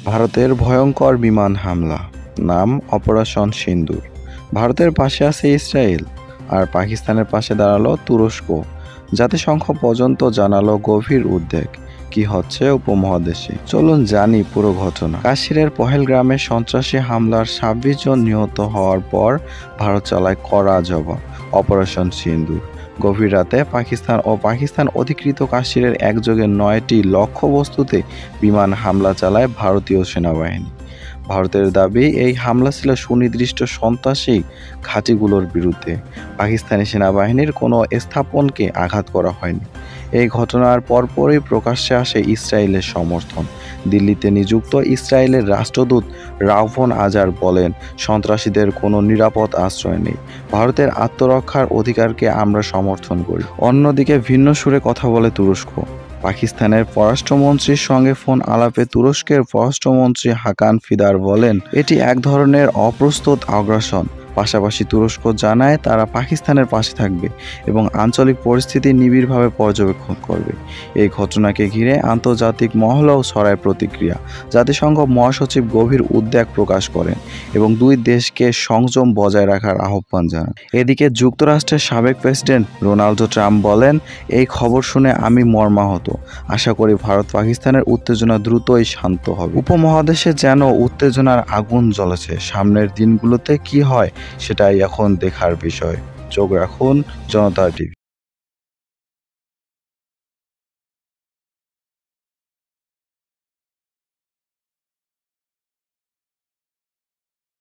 ভারতের ভয়ঙ্কর বিমান হামলা, নাম অপারেশন সিন্দুর। ভারতের পাশে আছে ইসরায়েল, আর পাকিস্তানের পাশে দাঁড়ালো তুরস্ক। জাতিসংঘ পর্যন্ত জানালো গভীর উদ্বেগ। কি হচ্ছে উপমহাদেশে, চলুন জানি পুরো ঘটনা। কাশ্মীরের পহেলগ্রামে সন্ত্রাসী হামলার 26 জন নিহত হওয়ার পর ভারত চালায় কড়া জবাব, অপারেশন সিন্দুর। গভীর রাতে পাকিস্তান অধিকৃত কাশ্মীরের একযোগে 9টি লক্ষ্যবস্তুতে বিমান হামলা চালায় ভারতীয় সেনাবাহিনী। ভারতের দাবি, এই হামলা ছিল সুনির্দিষ্ট সন্ত্রাসী ঘাঁটিগুলোর বিরুদ্ধে। পাকিস্তানি সেনাবাহিনীর কোনো স্থাপনকে আঘাত করা হয়নি। এই ঘটনার পরপরই প্রকাশ্যে আসে ইসরায়েলের সমর্থন। দিল্লিতে নিযুক্ত ইসরায়েলের রাষ্ট্রদূত রাভন আজার বলেন, সন্ত্রাসীদের কোনো নিরাপদ আশ্রয় নেই। ভারতের আত্মরক্ষার অধিকারকে আমরা সমর্থন করি। অন্যদিকে ভিন্ন সুরে কথা বলে তুরস্ক। পাকিস্তানের পররাষ্ট্রমন্ত্রীর সঙ্গে ফোন আলাপে তুরস্কের পররাষ্ট্রমন্ত্রী হাকান ফিদার বলেন, এটি এক ধরনের অপ্রস্তুত আগ্রাসন। পাশাপাশি তুরস্ক জানায় তারা পাকিস্তানের পাশে থাকবে এবং আঞ্চলিক পরিস্থিতি নিবিড়ভাবে পর্যবেক্ষণ করবে। এই ঘটনাকে ঘিরে আন্তর্জাতিক মহলেও ছড়ায় প্রতিক্রিয়া। জাতিসংঘ মহাসচিব গভীর উদ্বেগ প্রকাশ করেন এবং দুই দেশকে সংযম বজায় রাখার আহ্বান জানান। এদিকে যুক্তরাষ্ট্রের সাবেক প্রেসিডেন্ট ডোনাল্ড ট্রাম্প বলেন, এই খবর শুনে আমি মর্মাহত। আশা করি ভারত পাকিস্তানের উত্তেজনা দ্রুতই শান্ত হবে। উপমহাদেশে যেন উত্তেজনার আগুন জ্বলেছে। সামনের দিনগুলোতে কি হয় সেটাই এখন দেখার বিষয়। চোখ রাখুন জনতা টিভি।